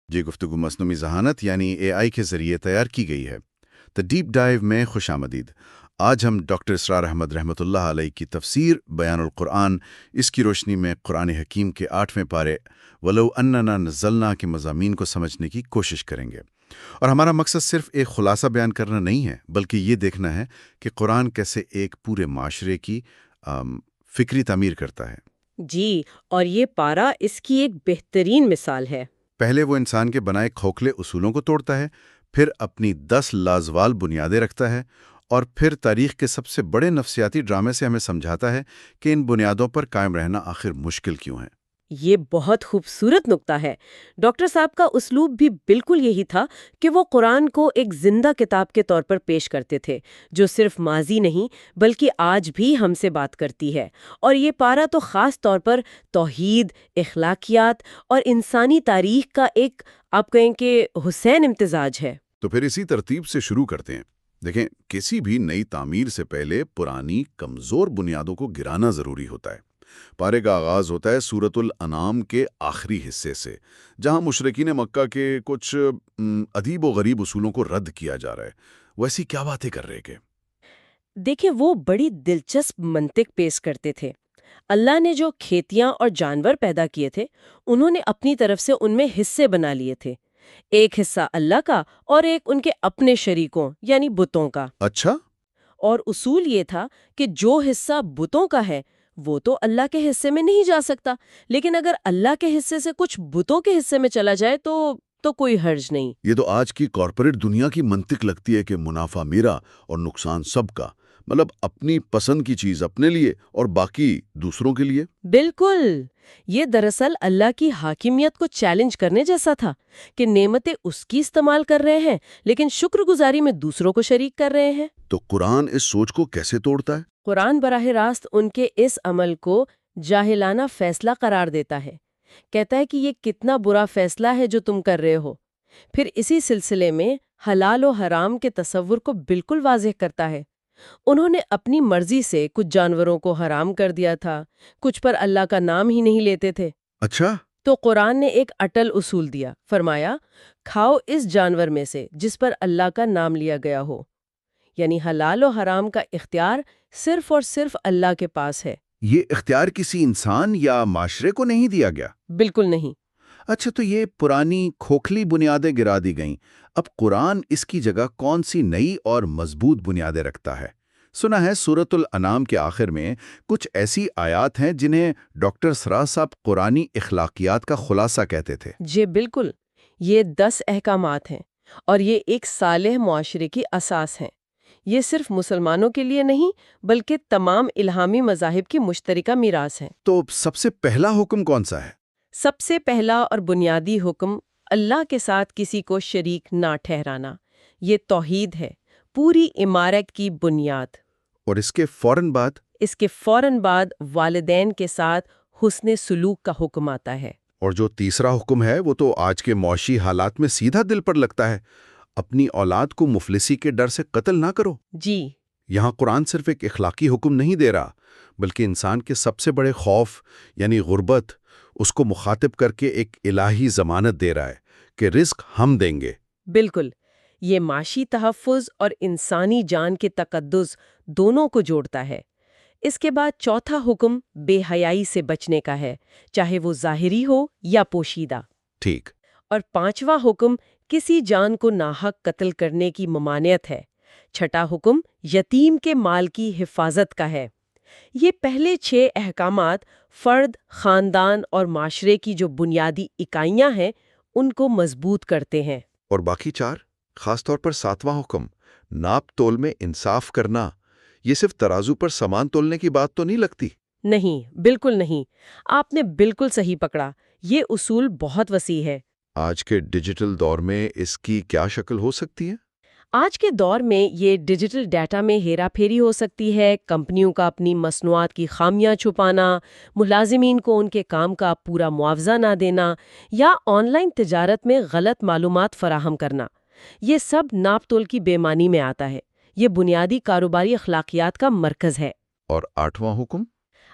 یہ گفتگو مصنوعی ذہانت یعنی اے آئی کے ذریعے تیار کی گئی ہے۔ تو ڈیپ ڈائیو میں خوش آمدید۔ آج ہم ڈاکٹر اسرار احمد رحمۃ اللہ علیہ کی تفسیر بیان القرآن، اس کی روشنی میں قرآن حکیم کے 8ویں پارے ولو اننا نزلنا کے مضامین کو سمجھنے کی کوشش کریں گے۔ اور ہمارا مقصد صرف ایک خلاصہ بیان کرنا نہیں ہے، بلکہ یہ دیکھنا ہے کہ قرآن کیسے ایک پورے معاشرے کی فکری تعمیر کرتا ہے۔ جی، اور یہ پارا اس کی ایک بہترین مثال ہے۔ پہلے وہ انسان کے بنائے کھوکھلے اصولوں کو توڑتا ہے، پھر اپنی 10 لازوال بنیادیں رکھتا ہے، اور پھر تاریخ کے سب سے بڑے نفسیاتی ڈرامے سے ہمیں سمجھاتا ہے کہ ان بنیادوں پر قائم رہنا آخر مشکل کیوں ہے۔ یہ بہت خوبصورت نقطہ ہے۔ ڈاکٹر صاحب کا اسلوب بھی بالکل یہی تھا کہ وہ قرآن کو ایک زندہ کتاب کے طور پر پیش کرتے تھے، جو صرف ماضی نہیں بلکہ آج بھی ہم سے بات کرتی ہے۔ اور یہ پارا تو خاص طور پر توحید، اخلاقیات اور انسانی تاریخ کا ایک، آپ کہیں کہ حسین امتزاج ہے۔ تو پھر اسی ترتیب سے شروع کرتے ہیں۔ دیکھیں، کسی بھی نئی تعمیر سے پہلے پرانی کمزور بنیادوں کو گرانا ضروری ہوتا ہے۔ پارے کا آغاز ہوتا ہے سورۃ الانعام کے آخری حصے سے، جہاں مشرکین مکہ کے کچھ عجیب و غریب اصولوں کو رد کیا جا رہا ہے۔ وہ ایسی کیا باتیں کر رہے کہ دیکھیں، وہ بڑی دلچسپ منطق پیش کرتے تھے۔ اللہ نے جو کھیتیاں اور جانور پیدا کیے تھے، انہوں نے اپنی طرف سے ان میں حصے بنا لیے تھے، ایک حصہ اللہ کا اور ایک ان کے اپنے شریکوں یعنی بتوں کا۔ اچھا، اور اصول یہ تھا کہ جو حصہ بتوں کا ہے وہ تو اللہ کے حصے میں نہیں جا سکتا، لیکن اگر اللہ کے حصے سے کچھ بتوں کے حصے میں چلا جائے تو کوئی حرج نہیں۔ یہ تو آج کی کارپوریٹ دنیا کی منطق لگتی ہے کہ منافع میرا اور نقصان سب کا، مطلب اپنی پسند کی چیز اپنے لیے اور باقی دوسروں کے لیے۔ بالکل، یہ دراصل اللہ کی حاکمیت کو چیلنج کرنے جیسا تھا کہ نعمتیں اس کی استعمال کر رہے ہیں لیکن شکر گزاری میں دوسروں کو شریک کر رہے ہیں۔ تو قرآن اس سوچ کو کیسے توڑتا ہے؟ قرآن براہ راست ان کے اس عمل کو جاہلانہ فیصلہ قرار دیتا ہے، کہتا ہے کہ یہ کتنا برا فیصلہ ہے جو تم کر رہے ہو۔ پھر اسی سلسلے میں حلال و حرام کے تصور کو بالکل واضح کرتا ہے۔ انہوں نے اپنی مرضی سے کچھ جانوروں کو حرام کر دیا تھا، کچھ پر اللہ کا نام ہی نہیں لیتے تھے۔ اچھا، تو قرآن نے ایک اٹل اصول دیا، فرمایا کھاؤ اس جانور میں سے جس پر اللہ کا نام لیا گیا ہو، یعنی حلال و حرام کا اختیار صرف اور صرف اللہ کے پاس ہے۔ یہ اختیار کسی انسان یا معاشرے کو نہیں دیا گیا؟ بالکل نہیں۔ اچھا، تو یہ پرانی کھوکھلی بنیادیں گرا دی گئیں، اب قرآن اس کی جگہ کون سی نئی اور مضبوط بنیادیں رکھتا ہے؟ سنا ہے سورۃ الانعام کے آخر میں کچھ ایسی آیات ہیں جنہیں ڈاکٹر اسرار صاحب قرآنی اخلاقیات کا خلاصہ کہتے تھے۔ جی بالکل، یہ 10 احکامات ہیں اور یہ ایک صالح معاشرے کی اساس ہیں۔ یہ صرف مسلمانوں کے لیے نہیں بلکہ تمام الہامی مذاہب کی مشترکہ میراث ہیں۔ تو سب سے پہلا حکم کون سا ہے؟ سب سے پہلا اور بنیادی حکم اللہ کے ساتھ کسی کو شریک نہ ٹھہرانا۔ یہ توحید ہے، پوری عمارت کی بنیاد۔ اور اس کے فوراً بعد والدین کے ساتھ حسن سلوک کا حکم آتا ہے۔ اور جو تیسرا حکم ہے وہ تو آج کے معاشی حالات میں سیدھا دل پر لگتا ہے، اپنی اولاد کو مفلسی کے ڈر سے قتل نہ کرو۔ جی، یہاں قرآن صرف ایک اخلاقی حکم نہیں دے رہا، بلکہ انسان کے سب سے بڑے خوف یعنی غربت، اس کو مخاطب کر کے ایک الہی ضمانت دے رہا ہے کہ رزق ہم دیں گے۔ بالکل، یہ معاشی تحفظ اور انسانی جان کے تقدس دونوں کو جوڑتا ہے۔ اس کے بعد چوتھا حکم بے حیائی سے بچنے کا ہے، چاہے وہ ظاہری ہو یا پوشیدہ۔ ٹھیک۔ اور پانچواں حکم کسی جان کو ناحق قتل کرنے کی ممانعت ہے۔ چھٹا حکم یتیم کے مال کی حفاظت کا ہے۔ یہ پہلے 6 احکامات فرد، خاندان اور معاشرے کی جو بنیادی اکائیاں ہیں ان کو مضبوط کرتے ہیں۔ اور باقی 4، خاص طور پر 7واں حکم ناپ تول میں انصاف کرنا، یہ صرف ترازو پر سامان تولنے کی بات تو نہیں لگتی؟ نہیں، بالکل نہیں، آپ نے بالکل صحیح پکڑا۔ یہ اصول بہت وسیع ہے۔ آج کے ڈیجیٹل دور میں اس کی کیا شکل ہو سکتی ہے؟ آج کے دور میں یہ ڈیجیٹل ڈیٹا میں ہیرا پھیری ہو سکتی ہے، کمپنیوں کا اپنی مصنوعات کی خامیاں چھپانا، ملازمین کو ان کے کام کا پورا معاوضہ نہ دینا، یا آن لائن تجارت میں غلط معلومات فراہم کرنا۔ یہ سب ناپ تول کی بے معنی میں آتا ہے۔ یہ بنیادی کاروباری اخلاقیات کا مرکز ہے۔ اور 8واں حکم؟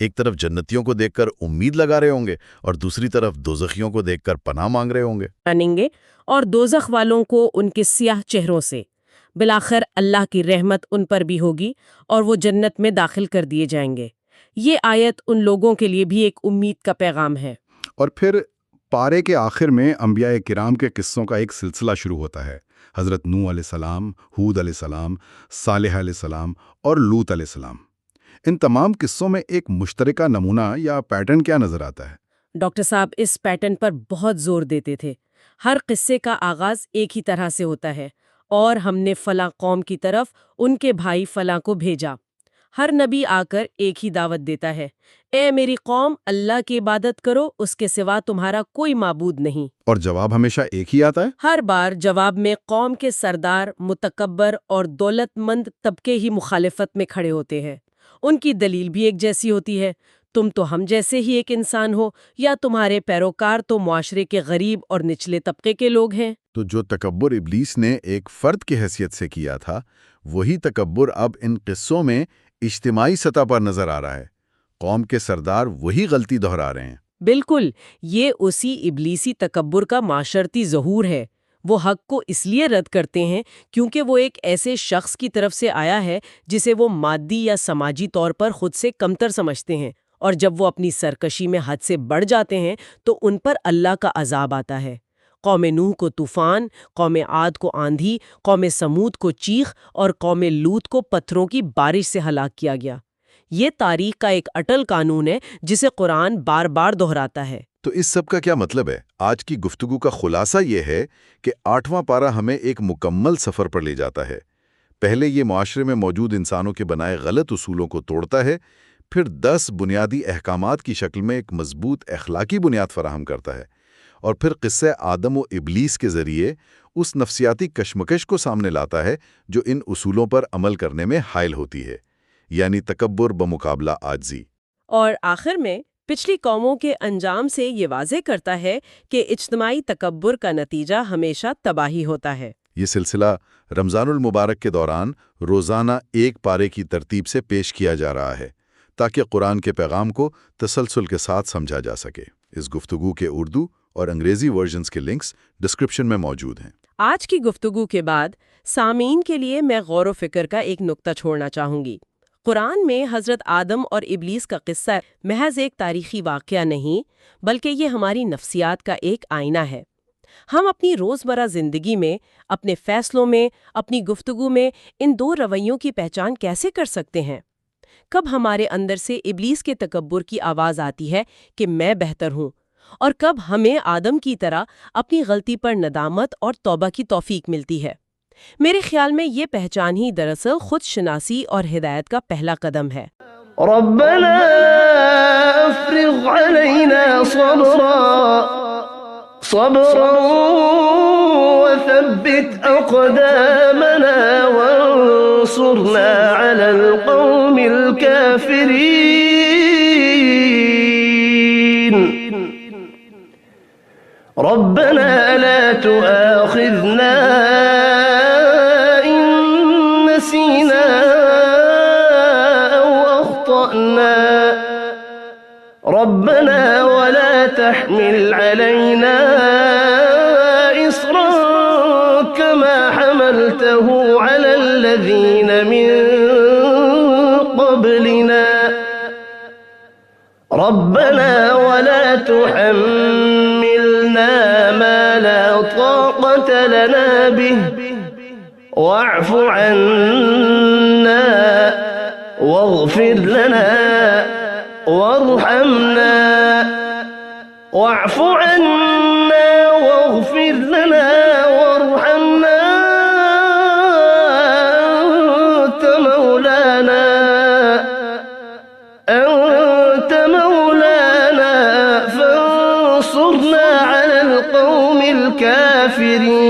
ایک طرف جنتیوں کو دیکھ کر امید لگا رہے ہوں گے اور دوسری طرف دوزخیوں کو دیکھ کر پناہ مانگ رہے ہوں گے۔ مانیں گے اور دوزخ والوں کو ان کے سیاہ چہروں سے۔ بالآخر اللہ کی رحمت ان پر بھی ہوگی اور وہ جنت میں داخل کر دیے جائیں گے۔ یہ آیت ان لوگوں کے لیے بھی ایک امید کا پیغام ہے۔ اور پھر پارے کے آخر میں انبیاء کرام کے قصوں کا ایک سلسلہ شروع ہوتا ہے۔ حضرت نوح علیہ السلام، ہود علیہ السلام، صالح علیہ السلام اور لوط علیہ السلام۔ ان تمام قصوں میں ایک مشترکہ نمونہ یا پیٹرن کیا نظر آتا ہے؟ ڈاکٹر صاحب اس پیٹرن پر بہت زور دیتے تھے۔ ہر قصے کا آغاز ایک ہی طرح سے ہوتا ہے، اور ہم نے فلاں قوم کی طرف ان کے بھائی فلاں کو بھیجا۔ ہر نبی آ کر ایک ہی دعوت دیتا ہے، اے میری قوم، اللہ کی عبادت کرو، اس کے سوا تمہارا کوئی معبود نہیں۔ اور جواب ہمیشہ ایک ہی آتا ہے؟ ہر بار جواب میں قوم کے سردار، متکبر اور دولت مند طبقے ہی مخالفت میں کھڑے ہوتے ہیں۔ ان کی دلیل بھی ایک جیسی ہوتی ہے، تم تو ہم جیسے ہی ایک انسان ہو، یا تمہارے پیروکار تو معاشرے کے غریب اور نچلے طبقے کے لوگ ہیں۔ تو جو تکبر ابلیس نے ایک فرد کی حیثیت سے کیا تھا، وہی تکبر اب ان قصوں میں اجتماعی سطح پر نظر آ رہا ہے۔ قوم کے سردار وہی غلطی دہرا رہے ہیں۔ بالکل، یہ اسی ابلیسی تکبر کا معاشرتی ظہور ہے۔ وہ حق کو اس لیے رد کرتے ہیں کیونکہ وہ ایک ایسے شخص کی طرف سے آیا ہے جسے وہ مادی یا سماجی طور پر خود سے کمتر سمجھتے ہیں، اور جب وہ اپنی سرکشی میں حد سے بڑھ جاتے ہیں تو ان پر اللہ کا عذاب آتا ہے۔ قوم نوح کو طوفان، قوم عاد کو آندھی، قوم سمود کو چیخ اور قوم لوط کو پتھروں کی بارش سے ہلاک کیا گیا۔ یہ تاریخ کا ایک اٹل قانون ہے جسے قرآن بار بار دہراتا ہے۔ تو اس سب کا کیا مطلب ہے؟ آج کی گفتگو کا خلاصہ یہ ہے کہ 8واں پارہ ہمیں ایک مکمل سفر پر لے جاتا ہے۔ پہلے یہ معاشرے میں موجود انسانوں کے بنائے غلط اصولوں کو توڑتا ہے، پھر 10 بنیادی احکامات کی شکل میں ایک مضبوط اخلاقی بنیاد فراہم کرتا ہے، اور پھر قصہ آدم و ابلیس کے ذریعے اس نفسیاتی کشمکش کو سامنے لاتا ہے جو ان اصولوں پر عمل کرنے میں حائل ہوتی ہے، یعنی تکبر بمقابلہ عاجزی۔ اور آخر میں پچھلی قوموں کے انجام سے یہ واضح کرتا ہے کہ اجتماعی تکبر کا نتیجہ ہمیشہ تباہی ہوتا ہے۔ یہ سلسلہ رمضان المبارک کے دوران روزانہ ایک پارے کی ترتیب سے پیش کیا جا رہا ہے تاکہ قرآن کے پیغام کو تسلسل کے ساتھ سمجھا جا سکے۔ اس گفتگو کے اردو اور انگریزی ورژنز کے لنکس ڈسکرپشن میں موجود ہیں۔ آج کی گفتگو کے بعد سامعین کے لیے میں غور و فکر کا ایک نقطہ چھوڑنا چاہوں گی۔ قرآن میں حضرت آدم اور ابلیس کا قصہ محض ایک تاریخی واقعہ نہیں، بلکہ یہ ہماری نفسیات کا ایک آئینہ ہے۔ ہم اپنی روزمرہ زندگی میں، اپنے فیصلوں میں، اپنی گفتگو میں ان دو رویوں کی پہچان کیسے کر سکتے ہیں؟ کب ہمارے اندر سے ابلیس کے تکبر کی آواز آتی ہے کہ میں بہتر ہوں، اور کب ہمیں آدم کی طرح اپنی غلطی پر ندامت اور توبہ کی توفیق ملتی ہے؟ میرے خیال میں یہ پہچان ہی دراصل خود شناسی اور ہدایت کا پہلا قدم ہے۔ ربنا افرغ علينا صبرا وثبت أقدامنا وانصرنا على القوم الكافرين ربنا لا تؤاخذنا إن نسينا أو أخطأنا ربنا ولا تحمل علينا إصرا كما حملته على الذين من قبلنا ربنا ولا تحملنا ما لا طاقة لنا به واعف عنا واغفر لنا وارحمنا واعف عنا واغفر لنا وارحمنا أنت مولانا فانصرنا على القوم الكافرين